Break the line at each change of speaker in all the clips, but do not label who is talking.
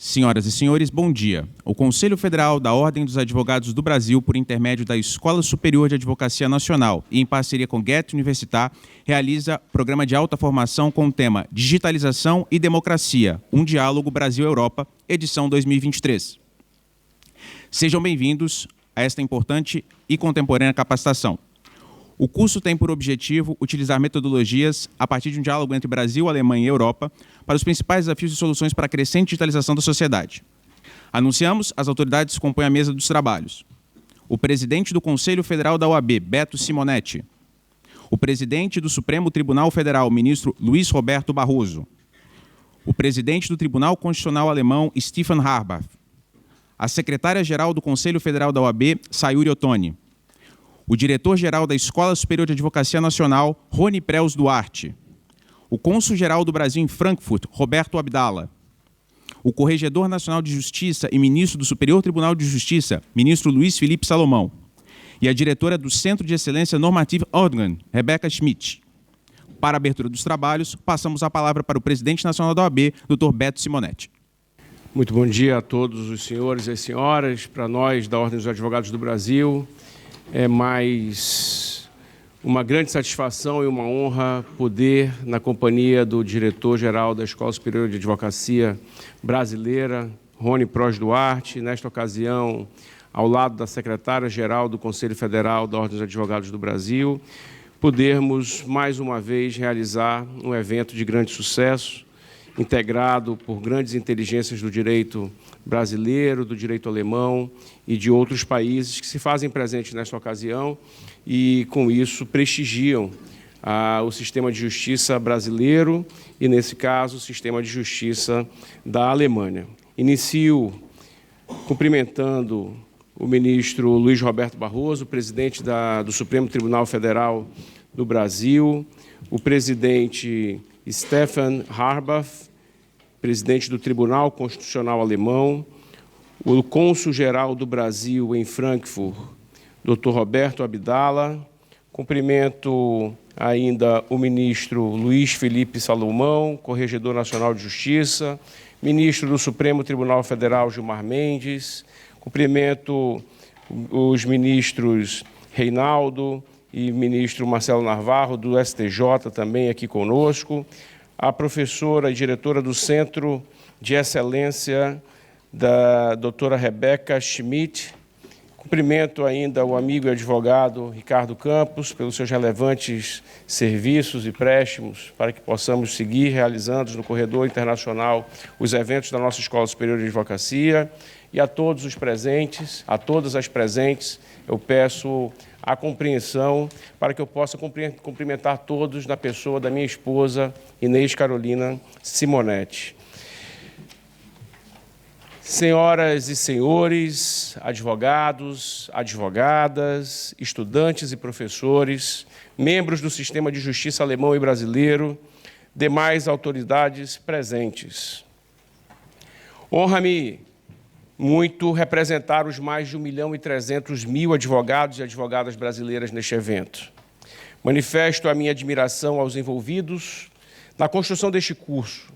Senhoras e senhores, bom dia. O Conselho Federal da Ordem dos Advogados do Brasil, por intermédio da Escola Superior de Advocacia Nacional e em parceria com Goethe Universitar, realiza programa de alta formação com o tema Digitalização e Democracia, um diálogo Brasil-Europa, edição 2023. Sejam bem-vindos a esta importante e contemporânea capacitação. O curso tem por objetivo utilizar metodologias a partir de um diálogo entre Brasil, Alemanha e Europa para os principais desafios e soluções para a crescente digitalização da sociedade. Anunciamos, as autoridades que compõem a mesa dos trabalhos. O presidente do Conselho Federal da OAB, Beto Simonetti. O presidente do Supremo Tribunal Federal, ministro Luiz Roberto Barroso. O presidente do Tribunal Constitucional Alemão, Stefan Harbach. A secretária-geral do Conselho Federal da OAB, Sayuri Ottoni. O diretor-geral da Escola Superior de Advocacia Nacional, Rony Preus Duarte. O cônsul-geral do Brasil em Frankfurt, Roberto Abdala. O corregedor nacional de Justiça e ministro do Superior Tribunal de Justiça, ministro Luiz Felipe Salomão. E a diretora do Centro de Excelência Normative Ordnung, Rebeca Schmidt. Para a abertura dos trabalhos, passamos a palavra para o presidente nacional da OAB, Dr. Beto Simonetti.
Muito bom dia a todos os senhores e as senhoras. Para nós, da Ordem dos Advogados do Brasil, é mais uma grande satisfação e uma honra poder, na companhia do diretor-geral da Escola Superior de Advocacia Brasileira, Rony Preus Duarte, nesta ocasião, ao lado da secretária-geral do Conselho Federal da Ordem dos Advogados do Brasil, podermos, mais uma vez, realizar um evento de grande sucesso, integrado por grandes inteligências do direito brasileiro, do direito alemão e de outros países que se fazem presentes nesta ocasião e, com isso, prestigiam o sistema de justiça brasileiro e, nesse caso, o sistema de justiça da Alemanha. Inicio cumprimentando o ministro Luiz Roberto Barroso, presidente do Supremo Tribunal Federal do Brasil, o presidente Stefan Harbach, presidente do Tribunal Constitucional Alemão, o cônsul-geral do Brasil em Frankfurt, Dr. Roberto Abdala, cumprimento ainda o ministro Luiz Felipe Salomão, corregedor nacional de Justiça, ministro do Supremo Tribunal Federal Gilmar Mendes, cumprimento os ministros Reinaldo e ministro Marcelo Navarro, do STJ, também aqui conosco, a professora e diretora do Centro de Excelência, da doutora Rebeca Schmidt. Cumprimento ainda o amigo e advogado Ricardo Campos, pelos seus relevantes serviços e préstimos para que possamos seguir realizando no corredor internacional os eventos da nossa Escola Superior de Advocacia. E a todos os presentes, a todas as presentes, eu peço a compreensão para que eu possa cumprimentar todos na pessoa da minha esposa, Inês Carolina Simonetti. Senhoras e senhores, advogados, advogadas, estudantes e professores, membros do sistema de justiça alemão e brasileiro, demais autoridades presentes. Honra-me muito representar os mais de 1.300.000 advogados e advogadas brasileiras neste evento. Manifesto a minha admiração aos envolvidos na construção deste curso,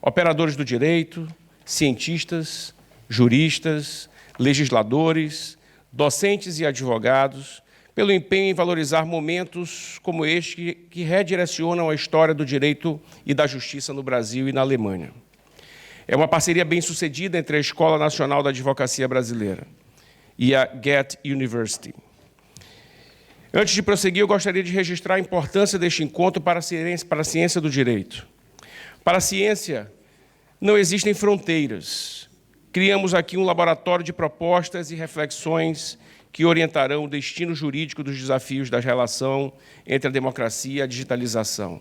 operadores do direito, cientistas, juristas, legisladores, docentes e advogados, pelo empenho em valorizar momentos como este que redirecionam a história do direito e da justiça no Brasil e na Alemanha. É uma parceria bem-sucedida entre a Escola Nacional da Advocacia Brasileira e a Goethe University. Antes de prosseguir, eu gostaria de registrar a importância deste encontro para a ciência do direito. Para a ciência, não existem fronteiras. Criamos aqui um laboratório de propostas e reflexões que orientarão o destino jurídico dos desafios da relação entre a democracia e a digitalização.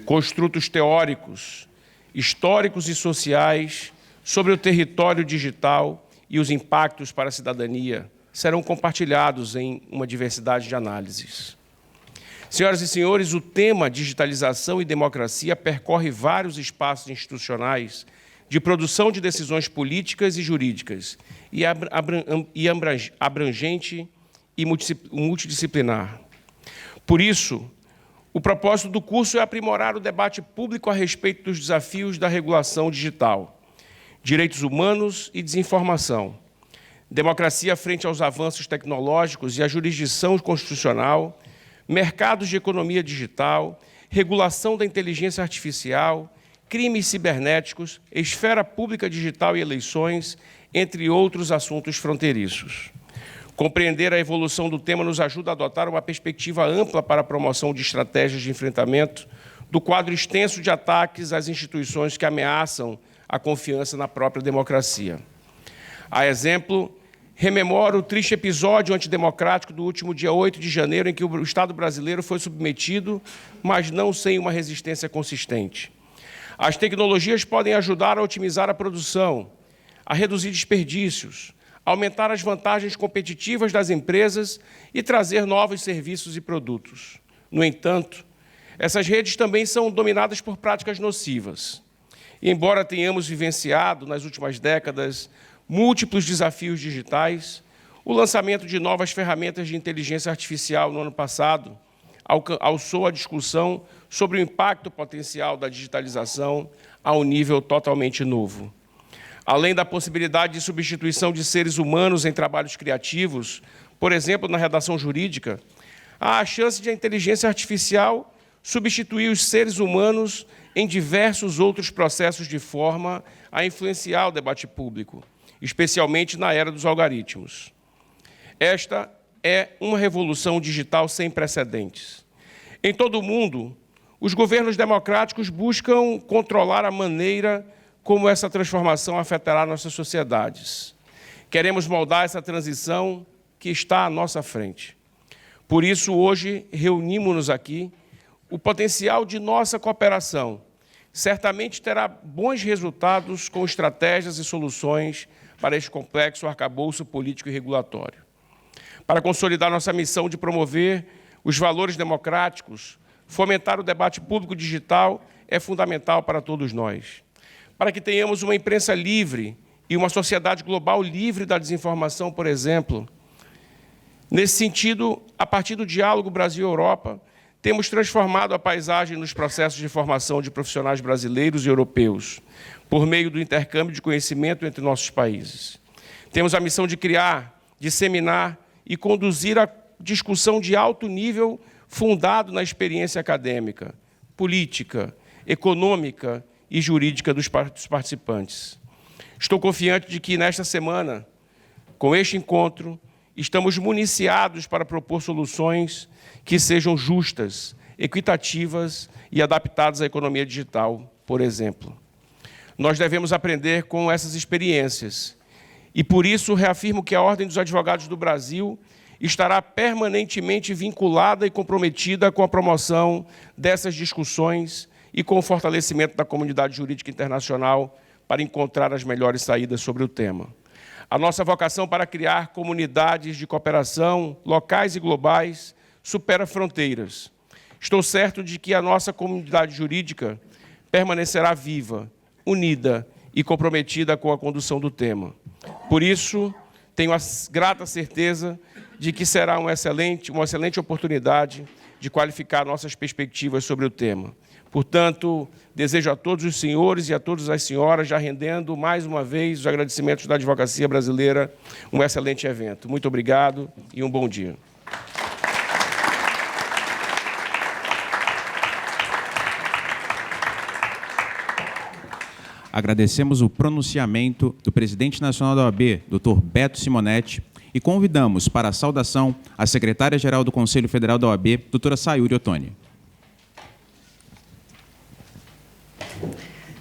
Construtos teóricos, históricos e sociais sobre o território digital e os impactos para a cidadania serão compartilhados em uma diversidade de análises. Senhoras e senhores, o tema digitalização e democracia percorre vários espaços institucionais de produção de decisões políticas e jurídicas, e abrangente e multidisciplinar. Por isso, o propósito do curso é aprimorar o debate público a respeito dos desafios da regulação digital, direitos humanos e desinformação, democracia frente aos avanços tecnológicos e a jurisdição constitucional, mercados de economia digital, regulação da inteligência artificial, crimes cibernéticos, esfera pública digital e eleições, entre outros assuntos fronteiriços. Compreender a evolução do tema nos ajuda a adotar uma perspectiva ampla para a promoção de estratégias de enfrentamento do quadro extenso de ataques às instituições que ameaçam a confiança na própria democracia. A exemplo, rememoro o triste episódio antidemocrático do último dia 8 de janeiro, em que o Estado brasileiro foi submetido, mas não sem uma resistência consistente. As tecnologias podem ajudar a otimizar a produção, a reduzir desperdícios, aumentar as vantagens competitivas das empresas e trazer novos serviços e produtos. No entanto, essas redes também são dominadas por práticas nocivas. E, embora tenhamos vivenciado, nas últimas décadas, múltiplos desafios digitais, o lançamento de novas ferramentas de inteligência artificial no ano passado alçou a discussão sobre o impacto potencial da digitalização a um nível totalmente novo. Além da possibilidade de substituição de seres humanos em trabalhos criativos, por exemplo, na redação jurídica, há a chance de a inteligência artificial substituir os seres humanos em diversos outros processos de forma a influenciar o debate público, especialmente na era dos algoritmos. Esta é uma revolução digital sem precedentes. Em todo o mundo, os governos democráticos buscam controlar a maneira como essa transformação afetará nossas sociedades. Queremos moldar essa transição que está à nossa frente. Por isso, hoje, reunimos-nos aqui. O potencial de nossa cooperação certamente terá bons resultados com estratégias e soluções para este complexo arcabouço político e regulatório. Para consolidar nossa missão de promover os valores democráticos, fomentar o debate público digital é fundamental para todos nós. Para que tenhamos uma imprensa livre e uma sociedade global livre da desinformação, por exemplo. Nesse sentido, a partir do diálogo Brasil-Europa, temos transformado a paisagem nos processos de formação de profissionais brasileiros e europeus, por meio do intercâmbio de conhecimento entre nossos países. Temos a missão de criar, disseminar e conduzir a discussão de alto nível fundado na experiência acadêmica, política, econômica e jurídica dos participantes. Estou confiante de que, nesta semana, com este encontro, estamos municiados para propor soluções que sejam justas, equitativas e adaptadas à economia digital, por exemplo. Nós devemos aprender com essas experiências e, por isso, reafirmo que a Ordem dos Advogados do Brasil estará permanentemente vinculada e comprometida com a promoção dessas discussões e com o fortalecimento da comunidade jurídica internacional para encontrar as melhores saídas sobre o tema. A nossa vocação para criar comunidades de cooperação locais e globais supera fronteiras. Estou certo de que a nossa comunidade jurídica permanecerá viva, unida e comprometida com a condução do tema. Por isso, tenho a grata certeza de que será uma excelente oportunidade de qualificar nossas perspectivas sobre o tema. Portanto, desejo a todos os senhores e a todas as senhoras, já rendendo mais uma vez os agradecimentos da advocacia brasileira, um excelente evento. Muito obrigado e um bom dia.
Agradecemos o pronunciamento do presidente nacional da OAB, Dr. Beto Simonetti, e convidamos para a saudação a secretária-geral do Conselho Federal da OAB, doutora Sayuri Ottoni.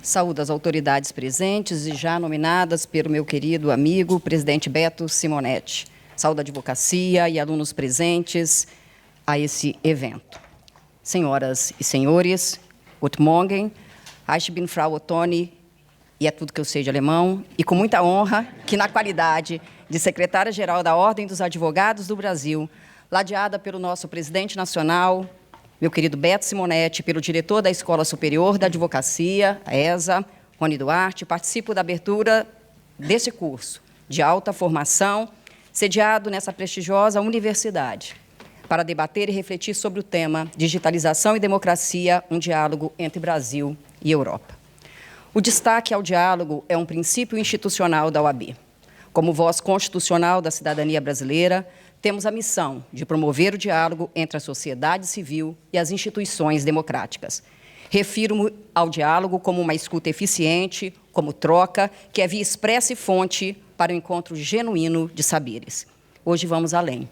Saúdo as autoridades presentes e já nominadas pelo meu querido amigo, presidente Beto Simonetti. Saúdo a advocacia e alunos presentes a esse evento. Senhoras e senhores, Guten Morgen, ich bin Frau Ottoni, e é tudo que eu sei de alemão, e com muita honra que, na qualidade de secretária-geral da Ordem dos Advogados do Brasil, ladeada pelo nosso presidente nacional, meu querido Beto Simonetti, pelo diretor da Escola Superior da Advocacia, a ESA, Rony Duarte, participo da abertura desse curso de alta formação, sediado nessa prestigiosa universidade, para debater e refletir sobre o tema Digitalização e Democracia, um diálogo entre Brasil e Europa. O destaque ao diálogo é um princípio institucional da OAB. Como voz constitucional da cidadania brasileira, temos a missão de promover o diálogo entre a sociedade civil e as instituições democráticas. Refiro-me ao diálogo como uma escuta eficiente, como troca, que é via expressa e fonte para o encontro genuíno de saberes. Hoje vamos além.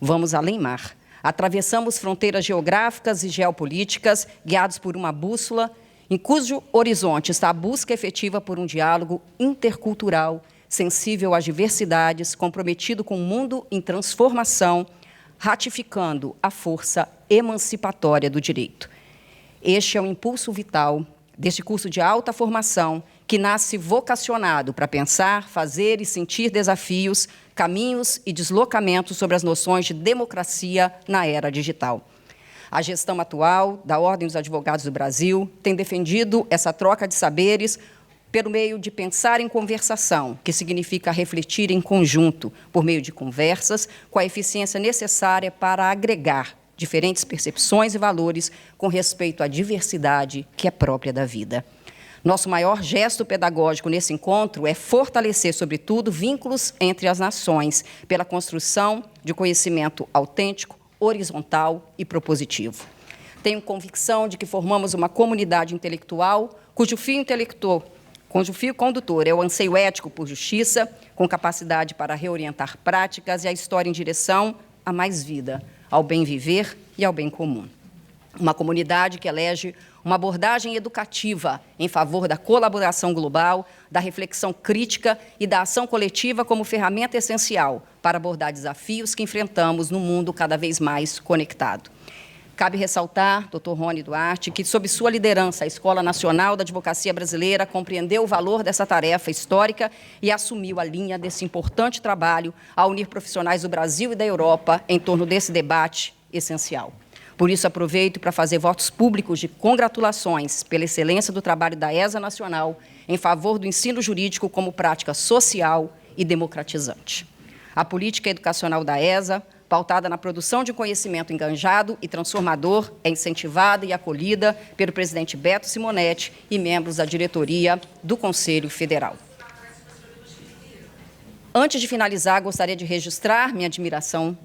Vamos além mar. Atravessamos fronteiras geográficas e geopolíticas, guiados por uma bússola, em cujo horizonte está a busca efetiva por um diálogo intercultural, sensível às diversidades, comprometido com um mundo em transformação, ratificando a força emancipatória do direito. Este é o impulso vital deste curso de alta formação que nasce vocacionado para pensar, fazer e sentir desafios, caminhos e deslocamentos sobre as noções de democracia na era digital. A gestão atual da Ordem dos Advogados do Brasil tem defendido essa troca de saberes pelo meio de pensar em conversação, que significa refletir em conjunto, por meio de conversas, com a eficiência necessária para agregar diferentes percepções e valores com respeito à diversidade que é própria da vida. Nosso maior gesto pedagógico nesse encontro é fortalecer, sobretudo, vínculos entre as nações, pela construção de conhecimento autêntico, horizontal e propositivo. Tenho convicção de que formamos uma comunidade intelectual cujo fio condutor é o anseio ético por justiça, com capacidade para reorientar práticas e a história em direção a mais vida, ao bem viver e ao bem comum. Uma comunidade que elege uma abordagem educativa em favor da colaboração global, da reflexão crítica e da ação coletiva como ferramenta essencial para abordar desafios que enfrentamos num mundo cada vez mais conectado. Cabe ressaltar, Dr. Rony Duarte, que, sob sua liderança, a Escola Nacional da Advocacia Brasileira compreendeu o valor dessa tarefa histórica e assumiu a linha desse importante trabalho a unir profissionais do Brasil e da Europa em torno desse debate essencial. Por isso, aproveito para fazer votos públicos de congratulações pela excelência do trabalho da ESA Nacional em favor do ensino jurídico como prática social e democratizante. A política educacional da ESA, pautada na produção de conhecimento engajado e transformador, é incentivada e acolhida pelo presidente Beto Simonetti e membros da diretoria do Conselho Federal. Antes de finalizar, gostaria de registrar minha admiração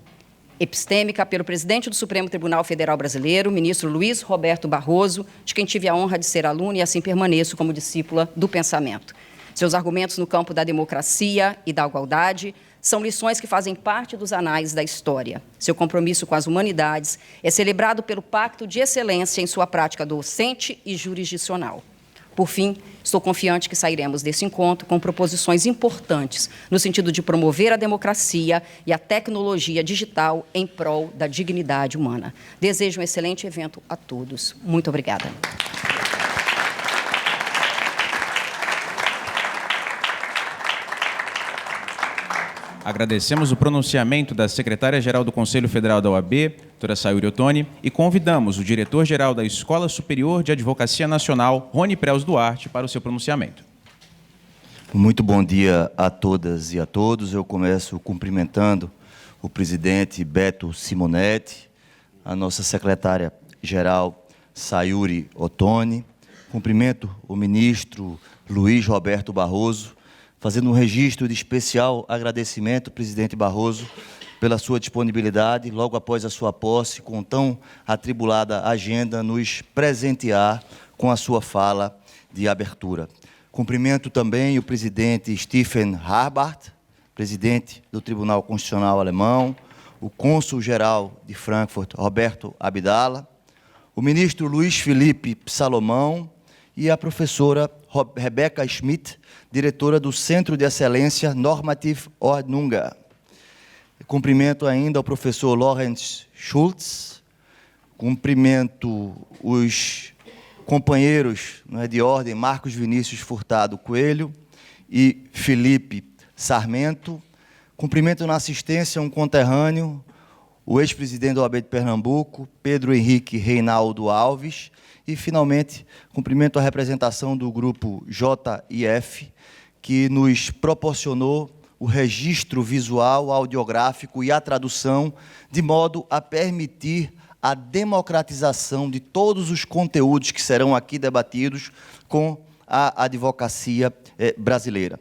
epistêmica pelo presidente do Supremo Tribunal Federal Brasileiro, ministro Luiz Roberto Barroso, de quem tive a honra de ser aluna e assim permaneço como discípula do pensamento. Seus argumentos no campo da democracia e da igualdade são lições que fazem parte dos anais da história. Seu compromisso com as humanidades é celebrado pelo Pacto de Excelência em sua prática docente e jurisdicional. Por fim, estou confiante que sairemos desse encontro com proposições importantes no sentido de promover a democracia e a tecnologia digital em prol da dignidade humana. Desejo um excelente evento a todos. Muito obrigada.
Agradecemos o pronunciamento da secretária-geral do Conselho Federal da OAB, doutora Sayuri Ottoni, e convidamos o diretor-geral da Escola Superior de Advocacia Nacional, Rony Preus Duarte, para o seu pronunciamento.
Muito bom dia a todas e a todos. Eu começo cumprimentando o presidente Beto Simonetti, a nossa secretária-geral Sayuri Ottoni, cumprimento o ministro Luiz Roberto Barroso, fazendo um registro de especial agradecimento, presidente Barroso, pela sua disponibilidade, logo após a sua posse, com tão atribulada agenda, nos presentear com a sua fala de abertura. Cumprimento também o presidente Stephen Harbart, presidente do Tribunal Constitucional Alemão, o cônsul-geral de Frankfurt, Roberto Abdala, o ministro Luiz Felipe Salomão e a professora Rebecca Schmidt, diretora do Centro de Excelência Normative Ordnung. Cumprimento ainda o professor Lorenz Schultz, cumprimento os companheiros de ordem Marcos Vinícius Furtado Coelho e Felipe Sarmento. Cumprimento na assistência um conterrâneo, o ex-presidente da OAB de Pernambuco, Pedro Henrique Reinaldo Alves, e, finalmente, cumprimento a representação do grupo JIF, que nos proporcionou o registro visual, audiográfico e a tradução, de modo a permitir a democratização de todos os conteúdos que serão aqui debatidos com à advocacia brasileira.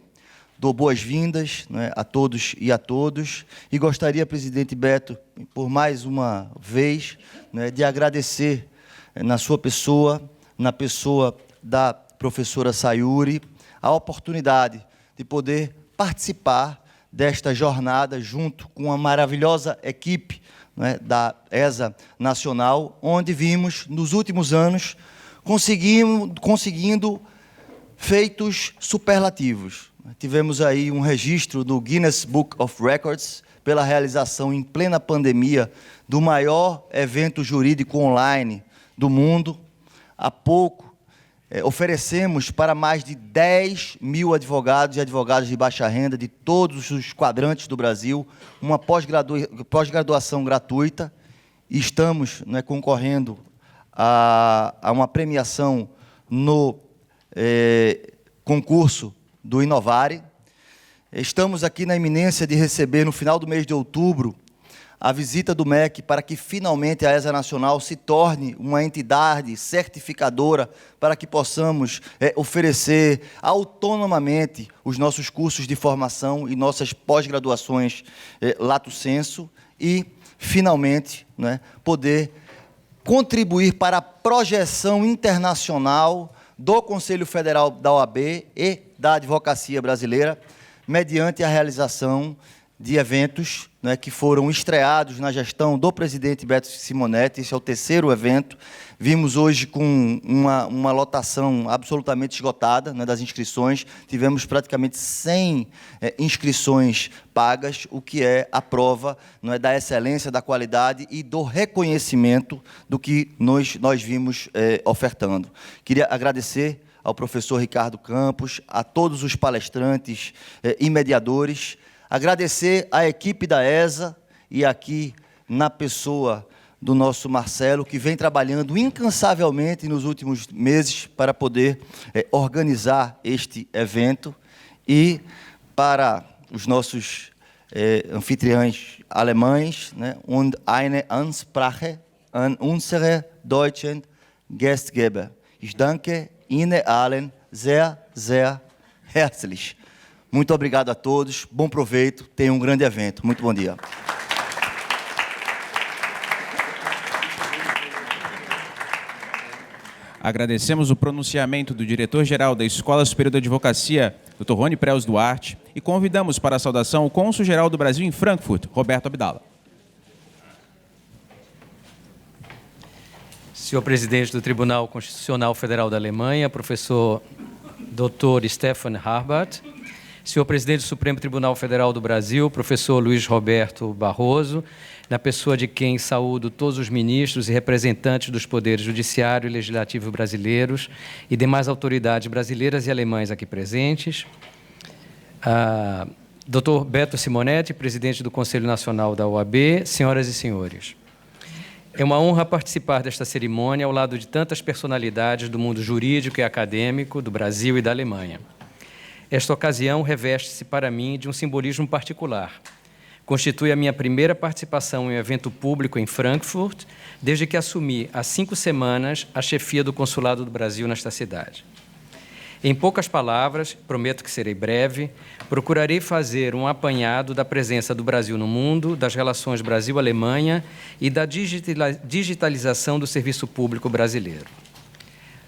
Dou boas-vindas, né, a todos e a todos, e gostaria, presidente Beto, por mais uma vez, né, de agradecer na sua pessoa, na pessoa da professora Sayuri, a oportunidade de poder participar desta jornada junto com a maravilhosa equipe, né, da ESA Nacional, onde vimos, nos últimos anos, conseguindo feitos superlativos. Tivemos aí um registro do Guinness Book of Records pela realização em plena pandemia do maior evento jurídico online do mundo. Há pouco, oferecemos para mais de 10 mil advogados e advogadas de baixa renda de todos os quadrantes do Brasil uma pós-graduação gratuita e estamos, né, concorrendo a uma premiação no concurso do Inovare. Estamos aqui na iminência de receber, no final do mês de outubro, a visita do MEC para que, finalmente, a ESA Nacional se torne uma entidade certificadora para que possamos oferecer autonomamente os nossos cursos de formação e nossas pós-graduações lato sensu e, finalmente, né, poder contribuir para a projeção internacional do Conselho Federal da OAB e da Advocacia Brasileira, mediante a realização de eventos, né, que foram estreados na gestão do presidente Beto Simonetti. Esse é o terceiro evento. Vimos hoje com uma lotação absolutamente esgotada, né, das inscrições. Tivemos praticamente 100 inscrições pagas, o que é a prova, não é, da excelência, da qualidade e do reconhecimento do que nós vimos ofertando. Queria agradecer ao professor Ricardo Campos, a todos os palestrantes e mediadores, agradecer à equipe da ESA e aqui na pessoa do nosso Marcelo, que vem trabalhando incansavelmente nos últimos meses para poder organizar este evento, e para os nossos anfitriões alemães, né, und eine Ansprache an unsere deutschen Gastgeber. Ich danke Ihnen allen sehr, sehr herzlich. Muito obrigado a todos, bom proveito, tenham um grande evento. Muito bom dia.
Agradecemos o pronunciamento do diretor-geral da Escola Superior de Advocacia, Dr. Rony Preus Duarte, e convidamos para a saudação o cônsul-geral do Brasil em Frankfurt, Roberto Abdala.
Senhor presidente do Tribunal Constitucional Federal da Alemanha, professor Dr. Stefan Harbart, senhor presidente do Supremo Tribunal Federal do Brasil, professor Luiz Roberto Barroso, na pessoa de quem saúdo todos os ministros e representantes dos poderes judiciário e legislativo brasileiros e demais autoridades brasileiras e alemãs aqui presentes, Dr. Beto Simonetti, presidente do Conselho Nacional da OAB, senhoras e senhores. É uma honra participar desta cerimônia ao lado de tantas personalidades do mundo jurídico e acadêmico do Brasil e da Alemanha. Esta ocasião reveste-se para mim de um simbolismo particular. Constitui a minha primeira participação em um evento público em Frankfurt, desde que assumi há 5 semanas a chefia do Consulado do Brasil nesta cidade. Em poucas palavras, prometo que serei breve, procurarei fazer um apanhado da presença do Brasil no mundo, das relações Brasil-Alemanha e da digitalização do serviço público brasileiro.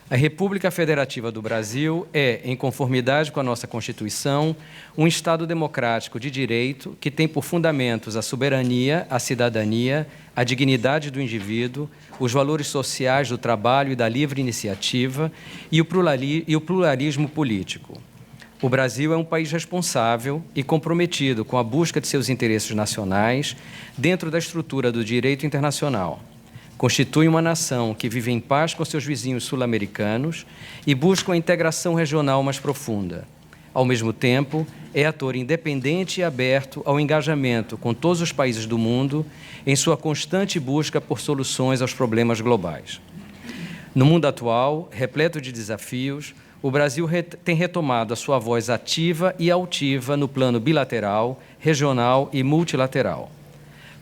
A República Federativa do Brasil é, em conformidade com a nossa Constituição, um Estado democrático de direito que tem por fundamentos a soberania, a cidadania, a dignidade do indivíduo, os valores sociais do trabalho e da livre iniciativa e o pluralismo político. O Brasil é um país responsável e comprometido com a busca de seus interesses nacionais dentro da estrutura do direito internacional. Constitui uma nação que vive em paz com seus vizinhos sul-americanos e busca uma integração regional mais profunda. Ao mesmo tempo, é ator independente e aberto ao engajamento com todos os países do mundo em sua constante busca por soluções aos problemas globais. No mundo atual, repleto de desafios, o Brasil tem retomado a sua voz ativa e altiva no plano bilateral, regional e multilateral.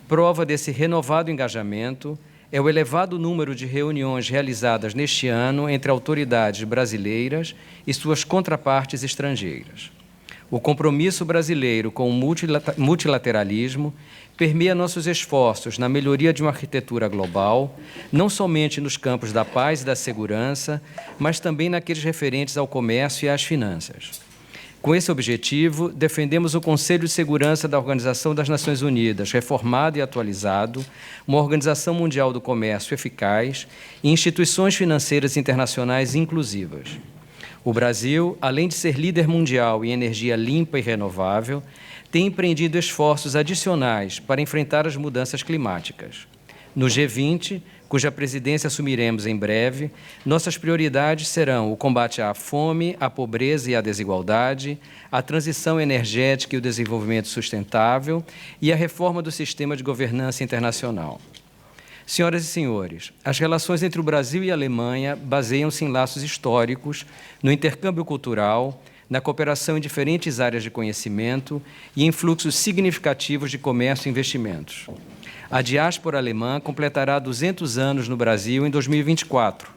Prova desse renovado engajamento é o elevado número de reuniões realizadas neste ano entre autoridades brasileiras e suas contrapartes estrangeiras. O compromisso brasileiro com o multilateralismo permeia nossos esforços na melhoria de uma arquitetura global, não somente nos campos da paz e da segurança, mas também naqueles referentes ao comércio e às finanças. Com esse objetivo, defendemos o Conselho de Segurança da Organização das Nações Unidas, reformado e atualizado, uma Organização Mundial do Comércio eficaz e instituições financeiras internacionais inclusivas. O Brasil, além de ser líder mundial em energia limpa e renovável, tem empreendido esforços adicionais para enfrentar as mudanças climáticas. No G20, cuja presidência assumiremos em breve, nossas prioridades serão o combate à fome, à pobreza e à desigualdade, a transição energética e o desenvolvimento sustentável e a reforma do sistema de governança internacional. Senhoras e senhores, as relações entre o Brasil e a Alemanha baseiam-se em laços históricos, no intercâmbio cultural, na cooperação em diferentes áreas de conhecimento e em fluxos significativos de comércio e investimentos. A diáspora alemã completará 200 anos no Brasil em 2024.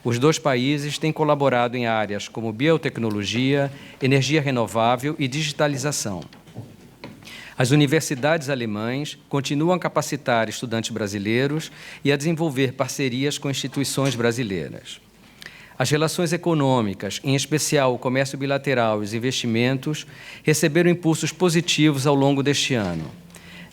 Os dois países têm colaborado em áreas como biotecnologia, energia renovável e digitalização. As universidades alemãs continuam a capacitar estudantes brasileiros e a desenvolver parcerias com instituições brasileiras. As relações econômicas, em especial o comércio bilateral e os investimentos, receberam impulsos positivos ao longo deste ano.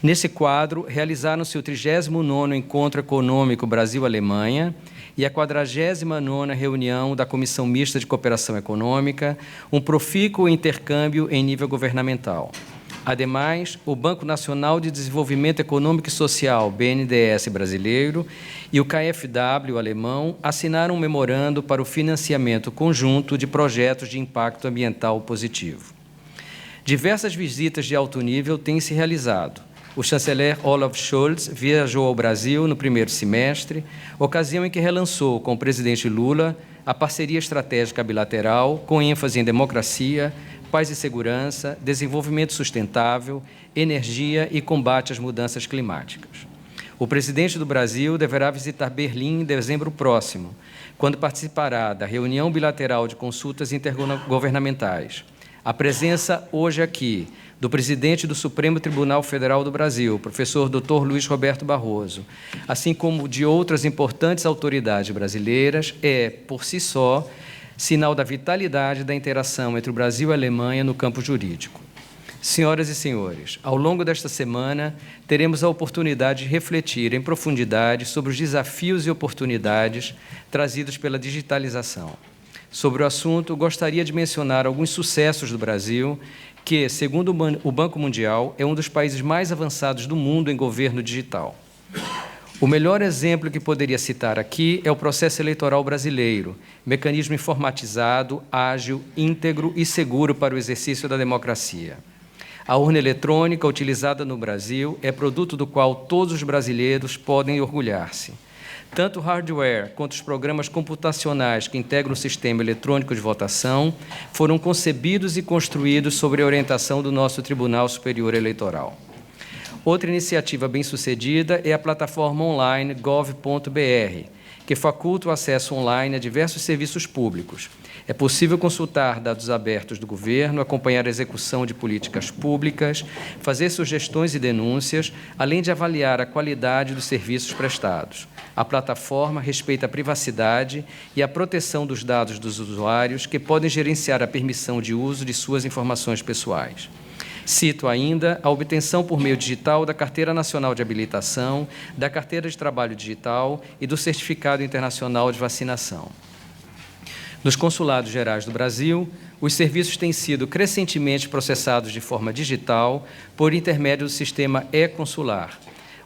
Nesse quadro, realizaram-se o 39º Encontro Econômico Brasil-Alemanha e a 49ª reunião da Comissão Mista de Cooperação Econômica, um profícuo intercâmbio em nível governamental. Ademais, o Banco Nacional de Desenvolvimento Econômico e Social, BNDES brasileiro, e o KfW alemão assinaram um memorando para o financiamento conjunto de projetos de impacto ambiental positivo. Diversas visitas de alto nível têm se realizado. O chanceler Olaf Scholz viajou ao Brasil no primeiro semestre, ocasião em que relançou com o presidente Lula a parceria estratégica bilateral com ênfase em democracia, paz e segurança, desenvolvimento sustentável, energia e combate às mudanças climáticas. O presidente do Brasil deverá visitar Berlim em dezembro próximo, quando participará da reunião bilateral de consultas intergovernamentais. A presença hoje aqui do presidente do Supremo Tribunal Federal do Brasil, professor Dr. Luiz Roberto Barroso, assim como de outras importantes autoridades brasileiras, é, por si só, sinal da vitalidade da interação entre o Brasil e a Alemanha no campo jurídico. Senhoras e senhores, ao longo desta semana, teremos a oportunidade de refletir em profundidade sobre os desafios e oportunidades trazidos pela digitalização. Sobre o assunto, gostaria de mencionar alguns sucessos do Brasil, que, segundo o Banco Mundial, é um dos países mais avançados do mundo em governo digital. O melhor exemplo que poderia citar aqui é o processo eleitoral brasileiro, mecanismo informatizado, ágil, íntegro e seguro para o exercício da democracia. A urna eletrônica utilizada no Brasil é produto do qual todos os brasileiros podem orgulhar-se. Tanto o hardware quanto os programas computacionais que integram o sistema eletrônico de votação foram concebidos e construídos sob a orientação do nosso Tribunal Superior Eleitoral. Outra iniciativa bem-sucedida é a plataforma online gov.br, que faculta o acesso online a diversos serviços públicos. É possível consultar dados abertos do governo, acompanhar a execução de políticas públicas, fazer sugestões e denúncias, além de avaliar a qualidade dos serviços prestados. A plataforma respeita a privacidade e a proteção dos dados dos usuários, que podem gerenciar a permissão de uso de suas informações pessoais. Cito ainda a obtenção por meio digital da Carteira Nacional de Habilitação, da Carteira de Trabalho Digital e do Certificado Internacional de Vacinação. Nos consulados gerais do Brasil, os serviços têm sido crescentemente processados de forma digital por intermédio do sistema e-consular.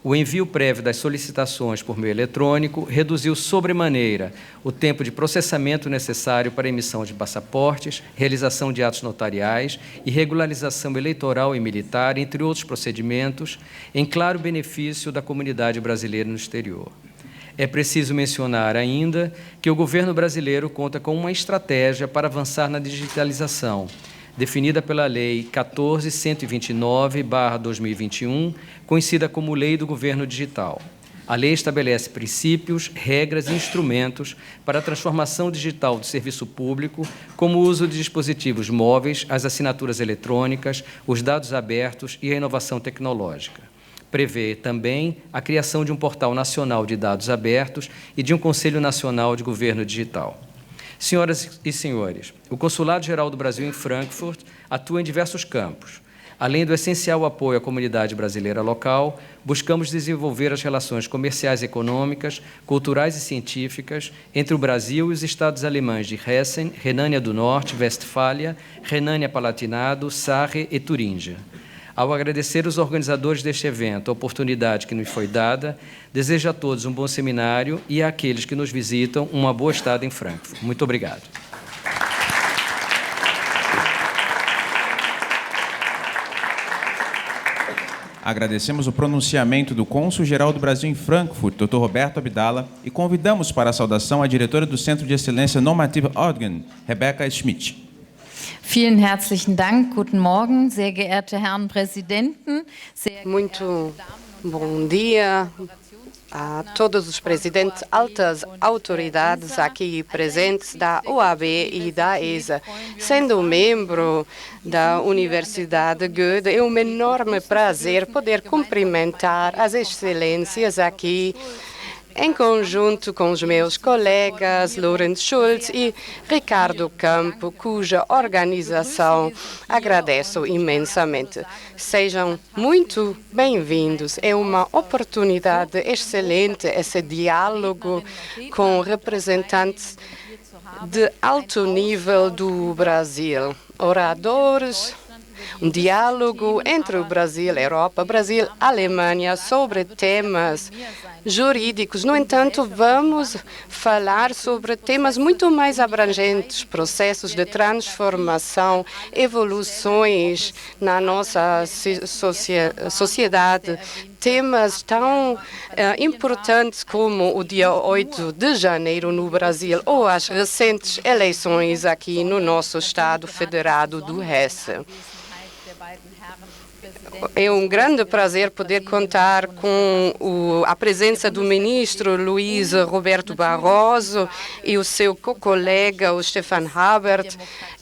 O envio prévio das solicitações por meio eletrônico reduziu sobremaneira o tempo de processamento necessário para a emissão de passaportes, realização de atos notariais e regularização eleitoral e militar, entre outros procedimentos, em claro benefício da comunidade brasileira no exterior. É preciso mencionar ainda que o governo brasileiro conta com uma estratégia para avançar na digitalização, definida pela Lei 14.129/2021, conhecida como Lei do Governo Digital. A lei estabelece princípios, regras e instrumentos para a transformação digital do serviço público, como o uso de dispositivos móveis, as assinaturas eletrônicas, os dados abertos e a inovação tecnológica. Prevê também a criação de um portal nacional de dados abertos e de um Conselho Nacional de Governo Digital. Senhoras e senhores, o Consulado-Geral do Brasil em Frankfurt atua em diversos campos. Além do essencial apoio à comunidade brasileira local, buscamos desenvolver as relações comerciais e econômicas, culturais e científicas entre o Brasil e os estados alemães de Hessen, Renânia do Norte, Westfália, Renânia-Palatinado, Sarre e Turíngia. Ao agradecer os organizadores deste evento a oportunidade que nos foi dada, desejo a todos um bom seminário e àqueles que nos visitam uma boa estada em Frankfurt. Muito obrigado.
Agradecemos o pronunciamento do Cônsul-Geral do Brasil em Frankfurt, Dr. Roberto Abdala, e convidamos para a saudação a diretora do Centro de Excelência Normative Ordgen, Rebecca Schmidt.
Vielen herzlichen Dank. Guten Morgen, sehr geehrte Herren Präsidenten.
Muito bom dia a todos os presidentes, altas autoridades aqui presentes da OAB e da ESA. Sendo membro da Universidade Goethe, é um enorme prazer poder cumprimentar as excelências aqui em conjunto com os meus colegas Lorenz Schulz e Ricardo Campo, cuja organização agradeço imensamente. Sejam muito bem-vindos. É uma oportunidade excelente esse diálogo com representantes de alto nível do Brasil, oradores. Um diálogo entre o Brasil, Europa, Brasil, Alemanha, sobre temas jurídicos. No entanto, vamos falar sobre temas muito mais abrangentes, processos de transformação, evoluções na nossa sociedade, temas tão importantes como o dia 8 de janeiro no Brasil ou as recentes eleições aqui no nosso Estado Federado do Hesse. É um grande prazer poder contar com a presença do ministro Luiz Roberto Barroso e o seu co-colega, o Stefan Habert.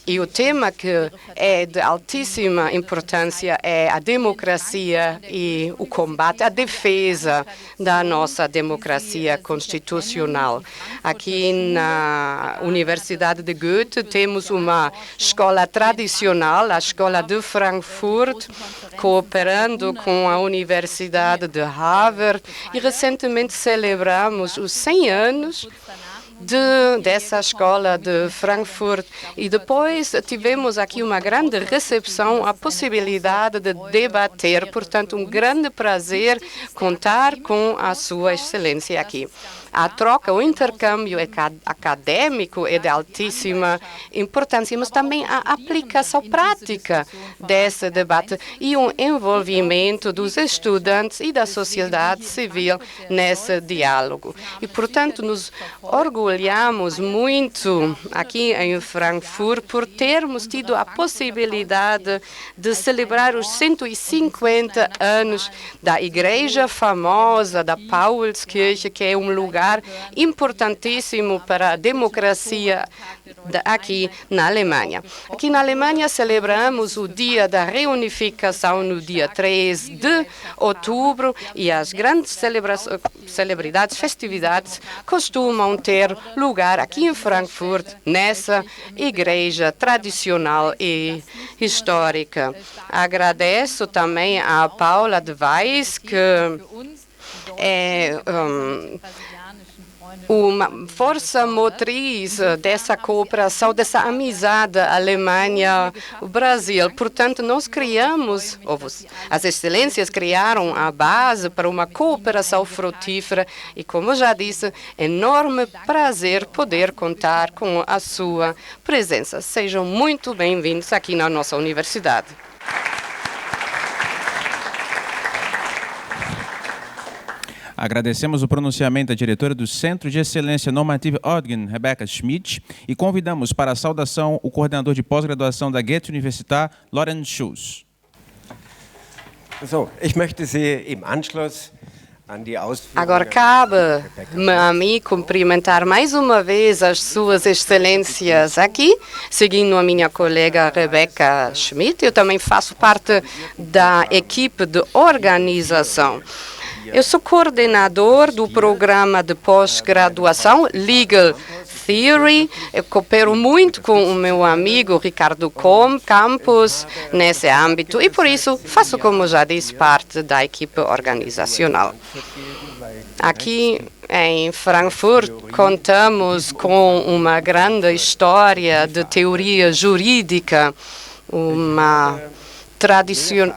E o tema que é de altíssima importância é a democracia e o combate, a defesa da nossa democracia constitucional. Aqui na Universidade de Goethe temos uma escola tradicional, a Escola de Frankfurt, cooperando com a Universidade de Harvard, e recentemente celebramos os 100 anos dessa escola de Frankfurt, e depois tivemos aqui uma grande recepção, a possibilidade de debater, portanto, um grande prazer contar com a sua excelência aqui. A troca, o intercâmbio acadêmico é de altíssima importância, mas também a aplicação prática desse debate e o envolvimento dos estudantes e da sociedade civil nesse diálogo. E, portanto, nos orgulhamos muito aqui em Frankfurt por termos tido a possibilidade de celebrar os 150 anos da igreja famosa da Paulskirche, que é um lugar importantíssimo para a democracia aqui na Alemanha. Aqui na Alemanha celebramos o dia da reunificação no dia 3 de outubro e as grandes celebridades, festividades costumam ter lugar aqui em Frankfurt, nessa igreja tradicional e histórica. Agradeço também a Paula de Weiss, que é uma força motriz dessa cooperação, dessa amizade Alemanha-Brasil. Portanto, nós criamos, as excelências criaram a base para uma cooperação frutífera e, como já disse, enorme prazer poder contar com a sua presença. Sejam muito bem-vindos aqui na nossa universidade.
Agradecemos o pronunciamento da diretora do Centro de Excelência Normative Ordgen, Rebecca Schmidt, e convidamos para a saudação o coordenador de pós-graduação da Goethe-Universität, Lorenz Schulz.
So, ich möchte Sie im Anschluss
Agora cabe-me a mim cumprimentar mais uma vez as suas excelências aqui, seguindo a minha colega Rebecca Schmidt. Eu também faço parte da equipe de organização. Eu sou coordenador do programa de pós-graduação Legal Theory. Eu coopero muito com o meu amigo Ricardo Campos nesse âmbito e, por isso, faço, como já disse, parte da equipe organizacional. Aqui em Frankfurt, contamos com uma grande história de teoria jurídica, uma tradição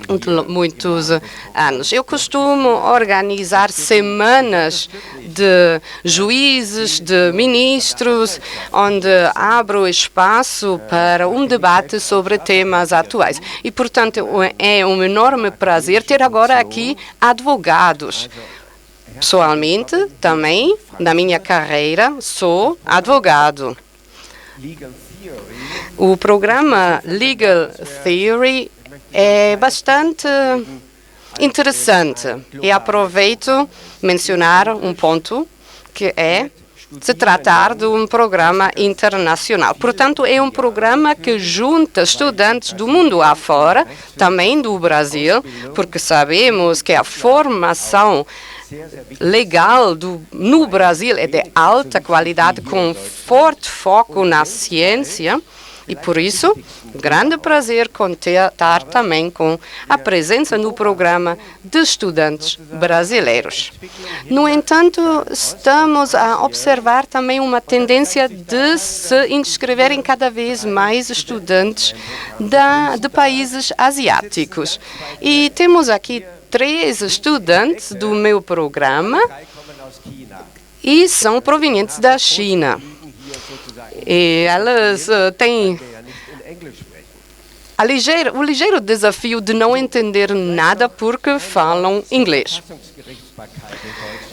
de muitos anos. Eu costumo organizar semanas de juízes, de ministros, onde abro espaço para um debate sobre temas atuais. E, portanto, é um enorme prazer ter agora aqui advogados. Pessoalmente, também, na minha carreira, sou advogado. O programa Legal Theory é bastante interessante e aproveito mencionar um ponto que é se tratar de um programa internacional. Portanto, é um programa que junta estudantes do mundo afora, também do Brasil, porque sabemos que a formação legal no Brasil é de alta qualidade, com forte foco na ciência. E, por isso, grande prazer contar também com a presença no programa de estudantes brasileiros. No entanto, estamos a observar também uma tendência de se inscreverem cada vez mais estudantes de países asiáticos. E temos aqui 3 estudantes do meu programa e são provenientes da China. E elas têm o ligeiro desafio de não entender nada porque falam inglês.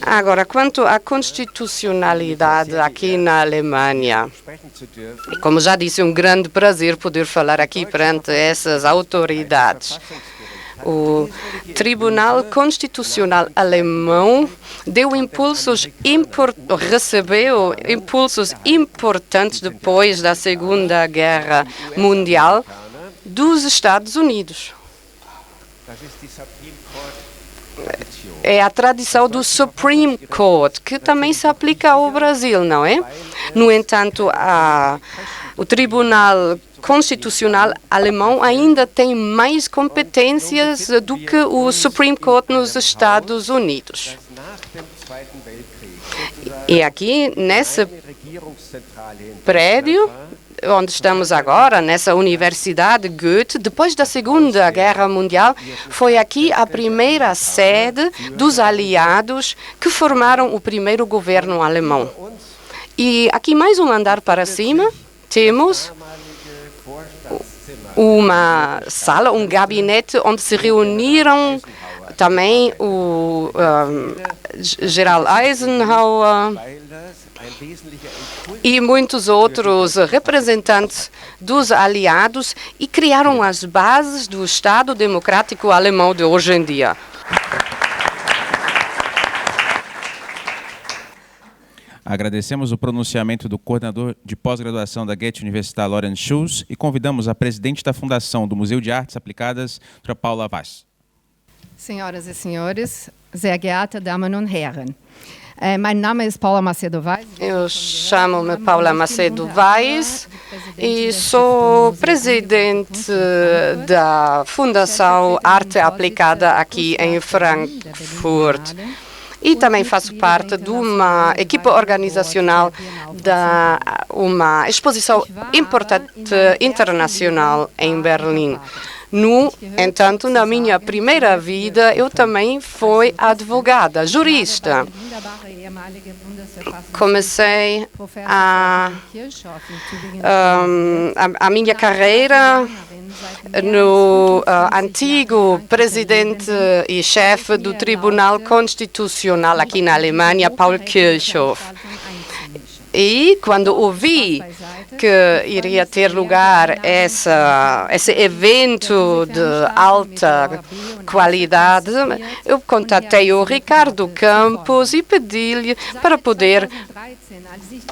Agora, quanto à constitucionalidade aqui na Alemanha, como já disse, é um grande prazer poder falar aqui perante essas autoridades. O Tribunal Constitucional Alemão recebeu impulsos importantes depois da Segunda Guerra Mundial dos Estados Unidos. É a tradição do Supreme Court, que também se aplica ao Brasil, não é? No entanto, o Tribunal Constitucional Alemão ainda tem mais competências do que o Supreme Court nos Estados Unidos. E aqui, nesse prédio, onde estamos agora, nessa Universidade Goethe, depois da Segunda Guerra Mundial, foi aqui a primeira sede dos aliados que formaram o primeiro governo alemão. E aqui, mais um andar para cima, temos uma sala, um gabinete onde se reuniram também o General Eisenhower e muitos outros representantes dos aliados e criaram as bases do Estado Democrático Alemão de hoje em dia.
Agradecemos o pronunciamento do coordenador de pós-graduação da Goethe Universität, Lorenz Schulz, e convidamos a presidente da Fundação do Museu de Artes Aplicadas, Dra. Paula Vaz.
Senhoras e senhores, sehr geehrte Damen und Herren. Mein Name ist Paula Macedo Vaz.
Eu chamo-me Paula Macedo Vaz e sou presidente da Fundação Arte Aplicada aqui em Frankfurt. E também faço parte de uma equipe organizacional da uma exposição importante internacional em Berlim. No entanto, na minha primeira vida, eu também fui advogada, jurista. Comecei a minha carreira no antigo presidente e chefe do Tribunal Constitucional aqui na Alemanha, Paul Kirchhoff. E quando ouvi que iria ter lugar esse evento de alta qualidade, eu contatei o Ricardo Campos e pedi-lhe para poder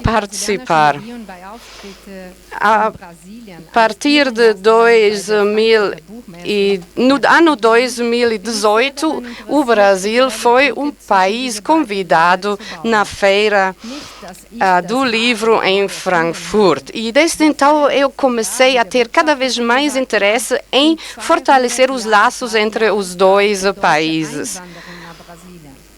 participar. A partir de no ano 2018, o Brasil foi um país convidado na Feira do Livro em Frankfurt. E desde então eu comecei a ter cada vez mais interesse em fortalecer os laços entre os dois países.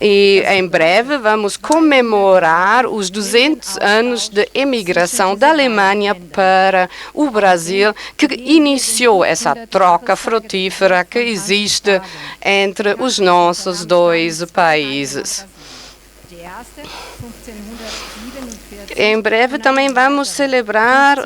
E em breve vamos comemorar os 200 anos de imigração da Alemanha para o Brasil, que iniciou essa troca frutífera que existe entre os nossos dois países. Em breve também vamos celebrar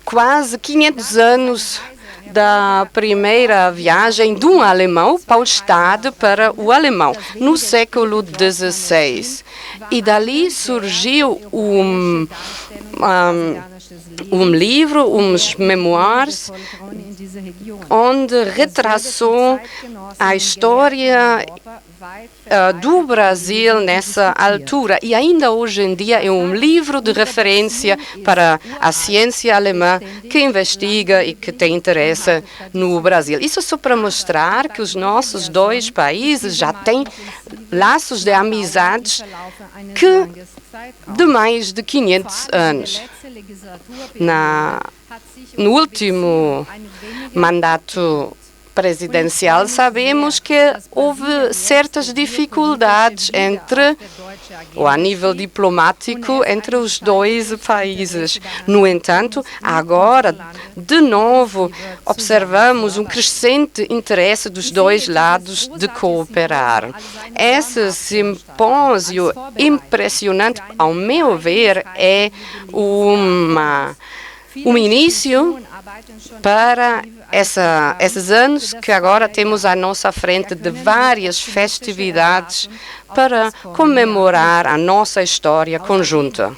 quase 500 anos da primeira viagem de um alemão, Paul Stade, para o alemão, no século XVI. E dali surgiu um livro, uns memoirs, onde retraçou a história do Brasil nessa altura. E ainda hoje em dia é um livro de referência para a ciência alemã que investiga e que tem interesse no Brasil. Isso só para mostrar que os nossos dois países já têm laços de amizades de mais de 500 anos. No último mandato presidencial, sabemos que houve certas dificuldades a nível diplomático, entre os dois países. No entanto, agora, de novo, observamos um crescente interesse dos dois lados de cooperar. Esse simpósio impressionante, ao meu ver, é um início para esses anos que agora temos à nossa frente de várias festividades para comemorar a nossa história conjunta.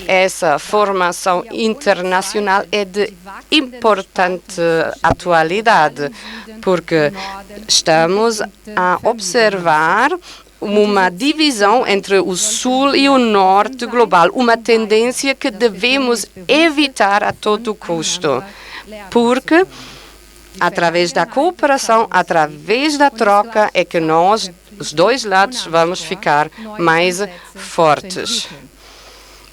Essa formação internacional é de importante atualidade, porque estamos a observar uma divisão entre o sul e o norte global, uma tendência que devemos evitar a todo custo, porque através da cooperação, através da troca, é que nós, os dois lados, vamos ficar mais fortes.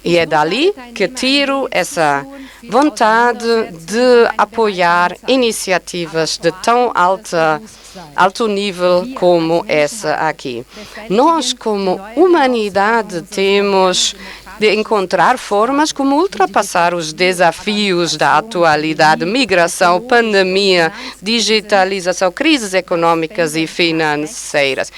E é dali que tiro essa vontade de apoiar iniciativas de tão alto nível como essa aqui. Nós, como humanidade, temos de encontrar formas como ultrapassar os desafios da atualidade, migração, pandemia, digitalização, crises econômicas e financeiras,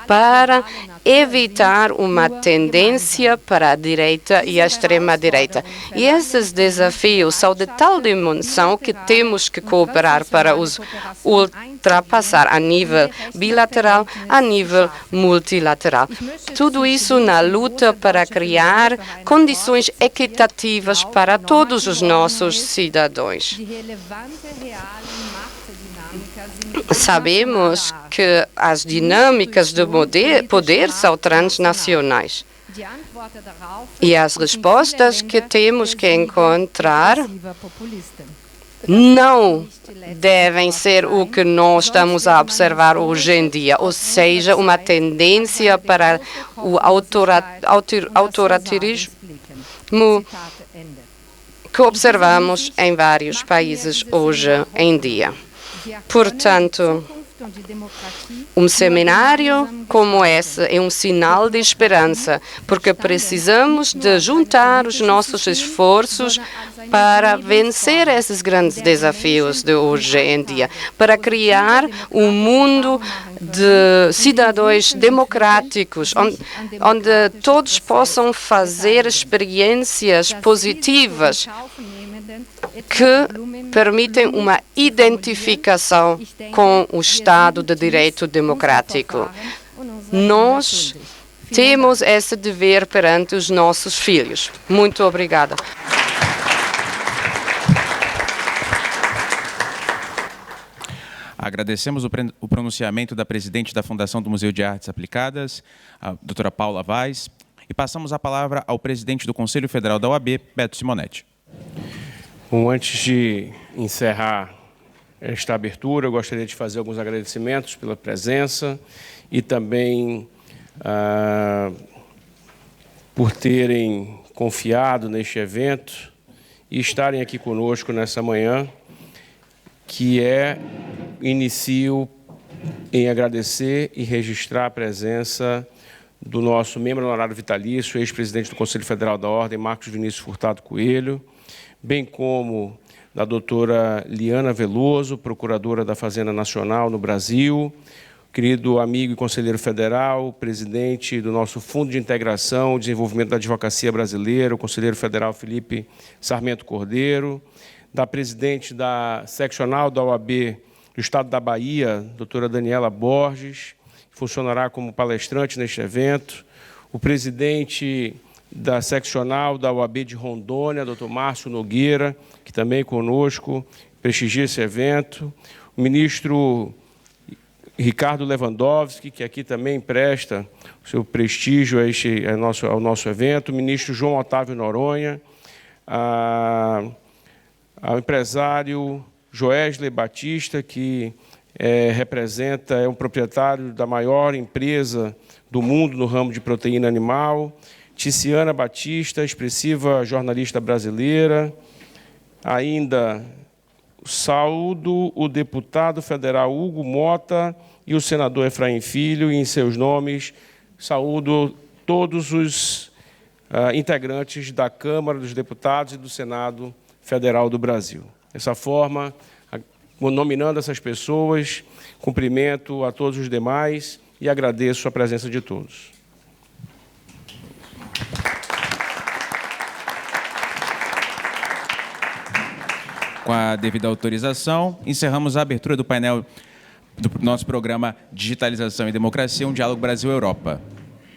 para evitar uma tendência para a direita e a extrema-direita. E esses desafios são de tal dimensão que temos que cooperar para os ultrapassar a nível bilateral, a nível multilateral. Tudo isso na luta para criar condições equitativas para todos os nossos cidadãos. Sabemos que as dinâmicas de poder são transnacionais. E as respostas que temos que encontrar não devem ser o que nós estamos a observar hoje em dia, ou seja, uma tendência para o autoritarismo que observamos em vários países hoje em dia. Portanto, um seminário como esse é um sinal de esperança, porque precisamos de juntar os nossos esforços para vencer esses grandes desafios de hoje em dia, para criar um mundo de cidadãos democráticos, onde todos possam fazer experiências positivas que permitem uma identificação com o Estado de Direito democrático. Nós Temos esse dever perante os nossos filhos. Muito obrigada.
Agradecemos o pronunciamento da presidente da Fundação do Museu de Artes Aplicadas, a doutora Paula Vaz, e passamos a palavra ao presidente do Conselho Federal da OAB, Beto Simonetti.
Bom, antes de encerrar esta abertura, eu gostaria de fazer alguns agradecimentos pela presença e também por terem confiado neste evento e estarem aqui conosco nessa manhã, que inicio em agradecer e registrar a presença do nosso membro honorário vitalício, ex-presidente do Conselho Federal da Ordem, Marcos Vinícius Furtado Coelho, bem como da doutora Liana Veloso, procuradora da Fazenda Nacional no Brasil, querido amigo e conselheiro federal, presidente do nosso Fundo de Integração e Desenvolvimento da Advocacia Brasileira, o conselheiro federal Felipe Sarmento Cordeiro, da presidente da seccional da OAB do Estado da Bahia, doutora Daniela Borges, que funcionará como palestrante neste evento, o presidente da seccional da OAB de Rondônia, doutor Márcio Nogueira, que também conosco prestigia esse evento, o ministro Ricardo Lewandowski, que aqui também presta o seu prestígio ao nosso evento, o ministro João Otávio Noronha, ao empresário Joesley Batista, que é um proprietário da maior empresa do mundo no ramo de proteína animal, Ticiana Batista, expressiva jornalista brasileira, ainda saúdo o deputado federal Hugo Mota e o senador Efraim Filho, e em seus nomes saúdo todos os integrantes da Câmara dos Deputados e do Senado Federal do Brasil. Dessa forma, nominando essas pessoas, cumprimento a todos os demais e agradeço a presença de todos.
Com a devida autorização, encerramos a abertura do painel do nosso programa Digitalização e Democracia, um diálogo Brasil-Europa.